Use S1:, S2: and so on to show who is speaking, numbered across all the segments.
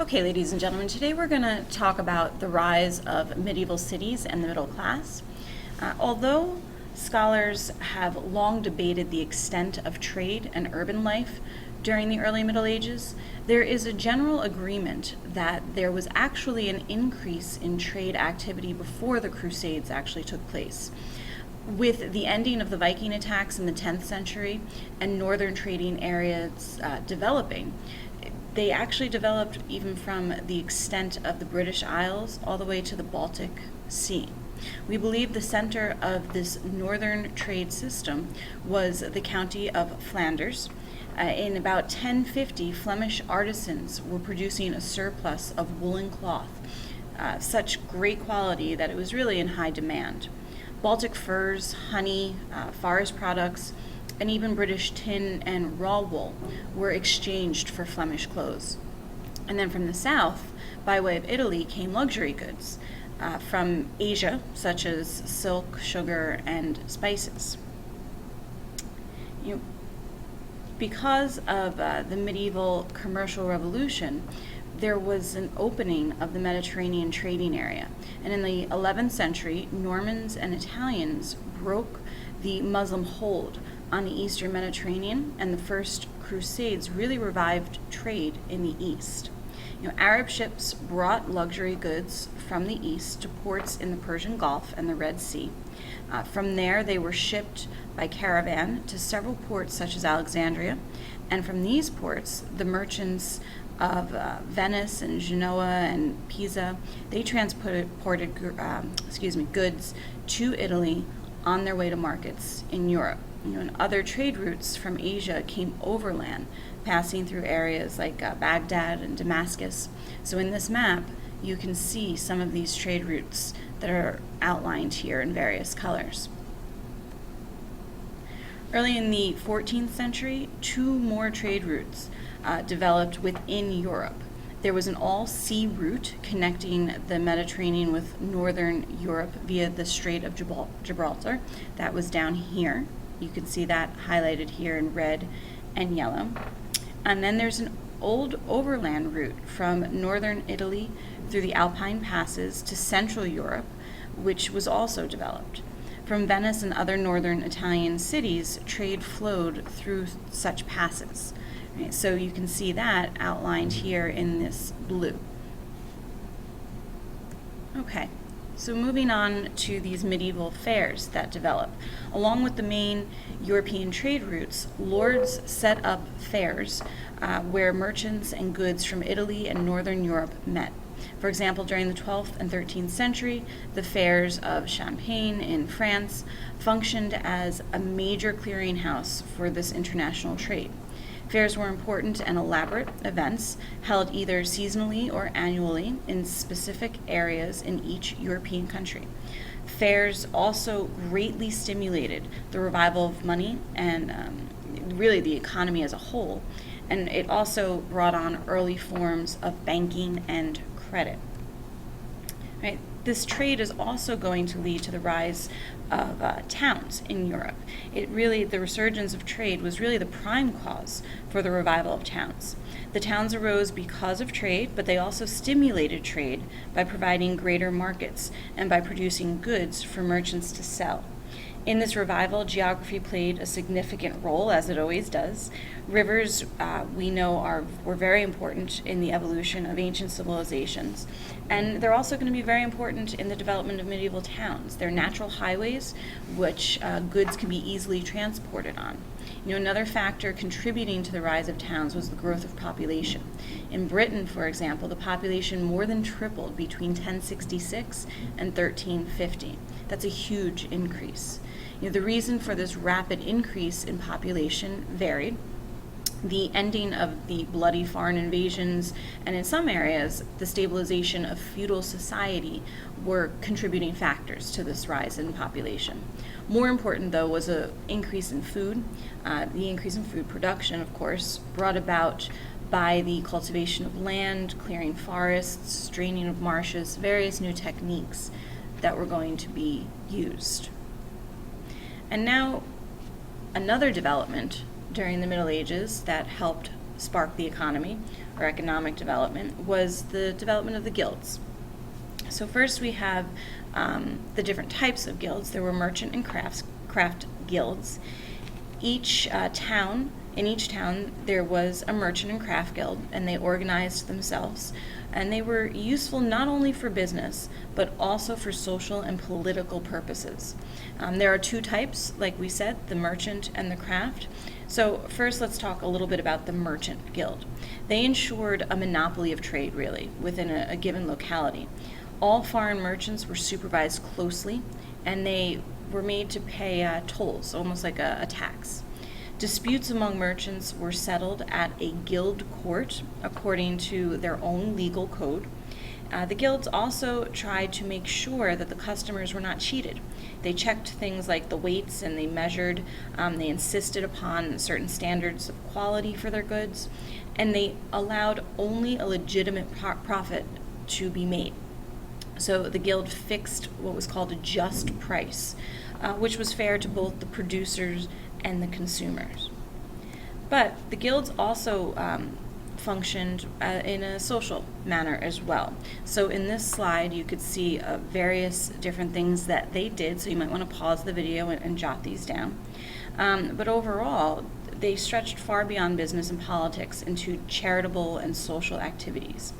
S1: Okay, ladies and gentlemen, today we're going to talk about the rise of medieval cities and the middle class. Although scholars have long debated the extent of trade and urban life during the early Middle Ages, there is a general agreement that there was actually an increase in trade activity before the Crusades actually took place. With the ending of the Viking attacks in the 10th century and northern trading areas developing, they actually developed even from the extent of the British Isles all the way to the Baltic Sea. We believe the center of this northern trade system was the county of Flanders. In about 1050, Flemish artisans were producing a surplus of woolen cloth, such great quality that it was really in high demand. Baltic furs, honey, forest products, and even British tin and raw wool were exchanged for Flemish clothes. And then from the south, by way of Italy, came luxury goods from Asia, such as silk, sugar, and spices. Because of the medieval commercial revolution, there was an opening of the Mediterranean trading area. And in the 11th century, Normans and Italians broke the Muslim hold on the Eastern Mediterranean, and the First Crusades really revived trade in the East. Arab ships brought luxury goods from the East to ports in the Persian Gulf and the Red Sea. From there, they were shipped by caravan to several ports such as Alexandria, and from these ports, the merchants of Venice and Genoa and Pisa, they transported goods to Italy on their way to markets in Europe. And other trade routes from Asia came overland, passing through areas like Baghdad and Damascus. So in this map, you can see some of these trade routes that are outlined here in various colors. Early in the 14th century, two more trade routes developed within Europe. There was an all-sea route connecting the Mediterranean with northern Europe via the Strait of Gibraltar. That was down here. You can see that highlighted here in red and yellow. And then there's an old overland route from northern Italy through the Alpine passes to Central Europe, which was also developed. From Venice and other northern Italian cities, trade flowed through such passes. Right, so you can see that outlined here in this blue. Okay, so moving on to these medieval fairs that develop. Along with the main European trade routes, lords set up fairs where merchants and goods from Italy and northern Europe met. For example, during the 12th and 13th century, the fairs of Champagne in France functioned as a major clearinghouse for this international trade. Fairs were important and elaborate events held either seasonally or annually in specific areas in each European country. Fairs also greatly stimulated the revival of money and really the economy as a whole, and it also brought on early forms of banking and credit. Right? This trade is also going to lead to the rise of towns in Europe. The resurgence of trade was really the prime cause for the revival of towns. The towns arose because of trade, but they also stimulated trade by providing greater markets and by producing goods for merchants to sell. In this revival, geography played a significant role, as it always does. Rivers, we know, were very important in the evolution of ancient civilizations, and they're also going to be very important in the development of medieval towns. They're natural highways, which goods can be easily transported on. Another factor contributing to the rise of towns was the growth of population. In Britain, for example, the population more than tripled between 1066 and 1350. That's a huge increase. The reason for this rapid increase in population varied. The ending of the bloody foreign invasions, and in some areas, the stabilization of feudal society were contributing factors to this rise in population. More important, though, was an increase in food. The increase in food production, of course, brought about by the cultivation of land, clearing forests, draining of marshes, various new techniques that were going to be used. And now, another development during the Middle Ages that helped spark the economy or economic development was the development of the guilds. So first we have the different types of guilds. There were merchant and craft guilds. In each town there was a merchant and craft guild, and they organized themselves. And they were useful not only for business, but also for social and political purposes. There are two types, like we said, the merchant and the craft. So first, let's talk a little bit about the merchant guild. They ensured a monopoly of trade, really, within a given locality. All foreign merchants were supervised closely, and they were made to pay tolls, almost like a tax. Disputes among merchants were settled at a guild court according to their own legal code. The guilds also tried to make sure that the customers were not cheated. They checked things like the weights, and they measured, they insisted upon certain standards of quality for their goods, and they allowed only a legitimate profit to be made. So the guild fixed what was called a just price, which was fair to both the producers and the consumers. But the guilds also functioned in a social manner as well. So in this slide you could see various different things that they did, so you might want to pause the video and jot these down. But overall, they stretched far beyond business and politics into charitable and social activities.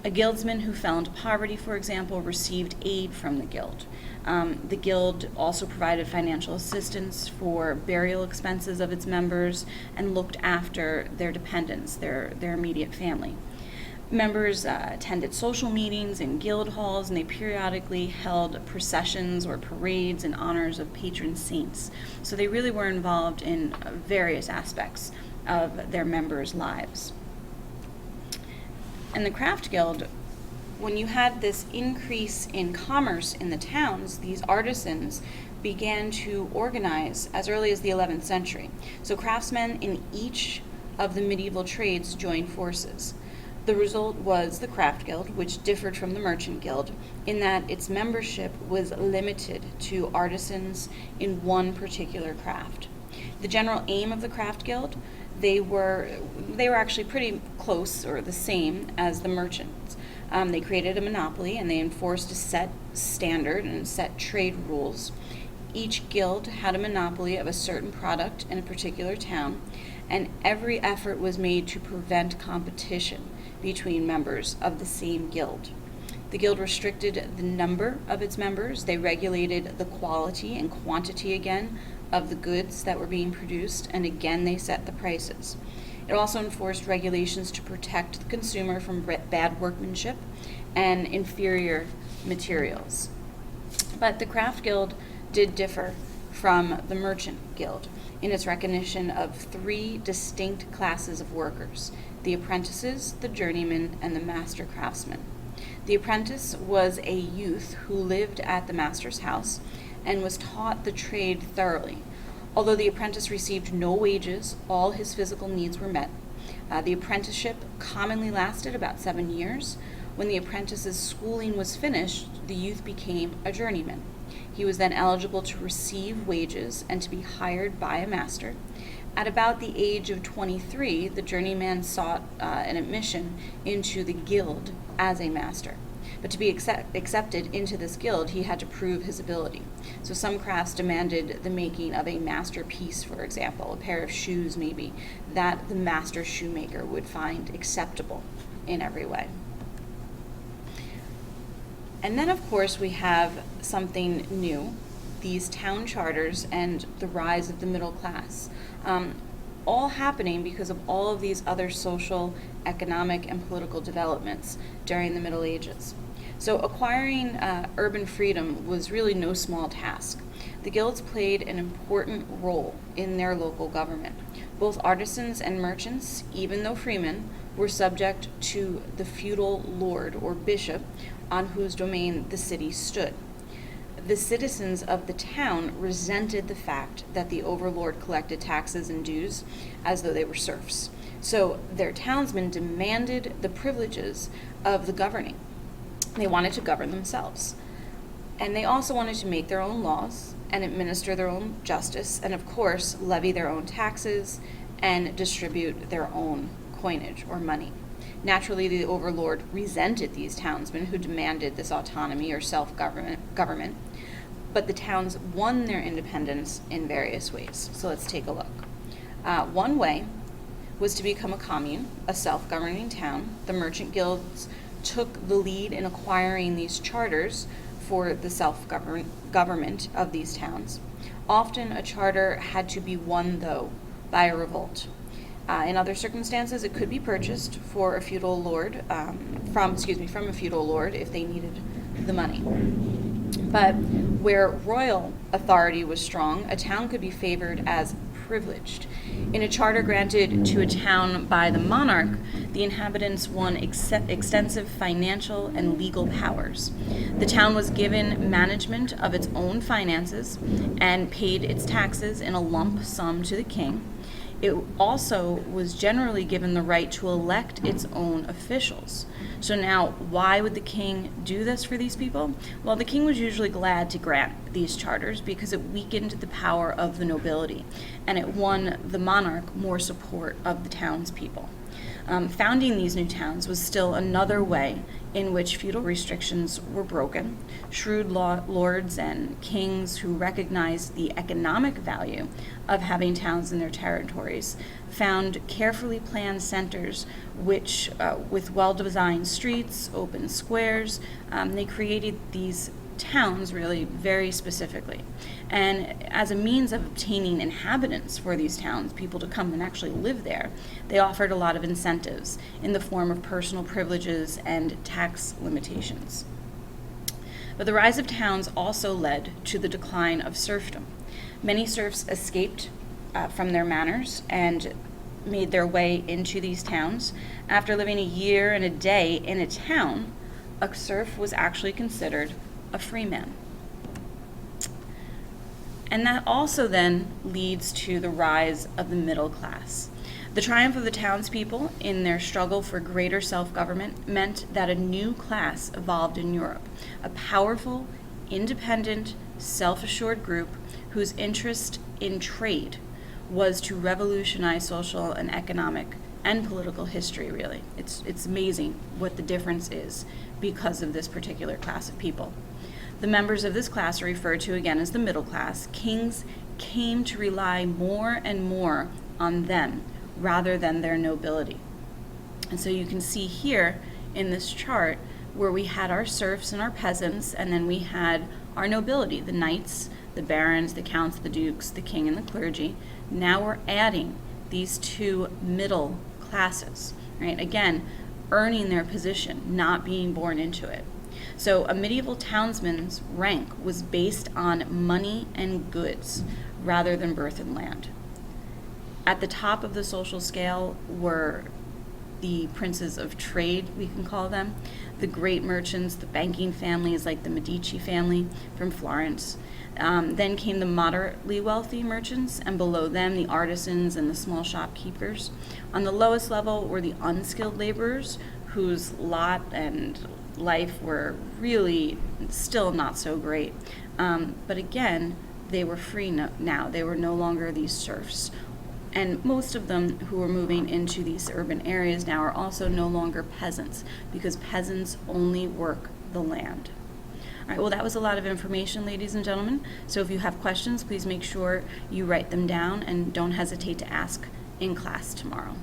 S1: A guildsman who fell into poverty, for example, received aid from the guild. The guild also provided financial assistance for burial expenses of its members and looked after their dependents, their immediate family. Members attended social meetings in guild halls, and they periodically held processions or parades in honors of patron saints. So they really were involved in various aspects of their members' lives. And the craft guild, when you had this increase in commerce in the towns, these artisans began to organize as early as the 11th century. So craftsmen in each of the medieval trades joined forces. The result was the craft guild, which differed from the merchant guild in that its membership was limited to artisans in one particular craft. The general aim of the craft guild, they were actually pretty close or the same as the merchants. They created a monopoly, and they enforced a set standard and set trade rules. Each guild had a monopoly of a certain product in a particular town, and every effort was made to prevent competition between members of the same guild. The guild restricted the number of its members. They regulated the quality and quantity again of the goods that were being produced, and again they set the prices. It also enforced regulations to protect the consumer from bad workmanship and inferior materials. But the craft guild did differ from the merchant guild in its recognition of three distinct classes of workers: the apprentices, the journeymen, and the master craftsmen. The apprentice was a youth who lived at the master's house and was taught the trade thoroughly. Although the apprentice received no wages, all his physical needs were met. The apprenticeship commonly lasted about 7 years. When the apprentice's schooling was finished, the youth became a journeyman. He was then eligible to receive wages and to be hired by a master. At about the age of 23, the journeyman sought an admission into the guild as a master. But to be accepted into this guild, he had to prove his ability. So some crafts demanded the making of a masterpiece, for example, a pair of shoes maybe, that the master shoemaker would find acceptable in every way. And then, of course, we have something new, these town charters and the rise of the middle class. All happening because of all of these other social, economic, and political developments during the Middle Ages. So acquiring urban freedom was really no small task. The guilds played an important role in their local government. Both artisans and merchants, even though freemen, were subject to the feudal lord or bishop on whose domain the city stood. The citizens of the town resented the fact that the overlord collected taxes and dues as though they were serfs. So their townsmen demanded the privileges of the governing. They wanted to govern themselves. And they also wanted to make their own laws and administer their own justice, and of course, levy their own taxes and distribute their own coinage or money. Naturally, the overlord resented these townsmen who demanded this autonomy or self-government, but the towns won their independence in various ways. So let's take a look. One way was to become a commune, a self-governing town. The merchant guilds took the lead in acquiring these charters for the self-government of these towns. Often a charter had to be won, though, by a revolt. In other circumstances, it could be purchased for a feudal lord, from a feudal lord if they needed the money. But where royal authority was strong, a town could be favored as privileged. In a charter granted to a town by the monarch, the inhabitants won extensive financial and legal powers. The town was given management of its own finances and paid its taxes in a lump sum to the king. It also was generally given the right to elect its own officials. So now, why would the king do this for these people? Well, the king was usually glad to grant these charters because it weakened the power of the nobility, and it won the monarch more support of the townspeople. Founding these new towns was still another way in which feudal restrictions were broken. Shrewd lords and kings who recognized the economic value of having towns in their territories found carefully planned centers which, with well-designed streets, open squares, they created these towns really very specifically. And as a means of obtaining inhabitants for these towns, people to come and actually live there, they offered a lot of incentives in the form of personal privileges and tax limitations. But the rise of towns also led to the decline of serfdom. Many serfs escaped from their manors and made their way into these towns. After living a year and a day in a town, a serf was actually considered a free man. And that also then leads to the rise of the middle class. The triumph of the townspeople in their struggle for greater self-government meant that a new class evolved in Europe, a powerful, independent, self-assured group whose interest in trade was to revolutionize social and economic and political history, really. It's amazing what the difference is because of this particular class of people. The members of this class are referred to again as the middle class. Kings came to rely more and more on them rather than their nobility. And so you can see here in this chart where we had our serfs and our peasants, and then we had our nobility, the knights, the barons, the counts, the dukes, the king, and the clergy. Now we're adding these two middle classes, right? Again, earning their position, not being born into it. So a medieval townsman's rank was based on money and goods rather than birth and land. At the top of the social scale were the princes of trade, we can call them, the great merchants, the banking families like the Medici family from Florence. Then came the moderately wealthy merchants, and below them the artisans and the small shopkeepers. On the lowest level were the unskilled laborers whose lot and life were really still not so great. But again, they were free now. They were no longer these serfs. And most of them who were moving into these urban areas now are also no longer peasants, because peasants only work the land. All right, well, that was a lot of information, ladies and gentlemen. So if you have questions, please make sure you write them down and don't hesitate to ask in class tomorrow.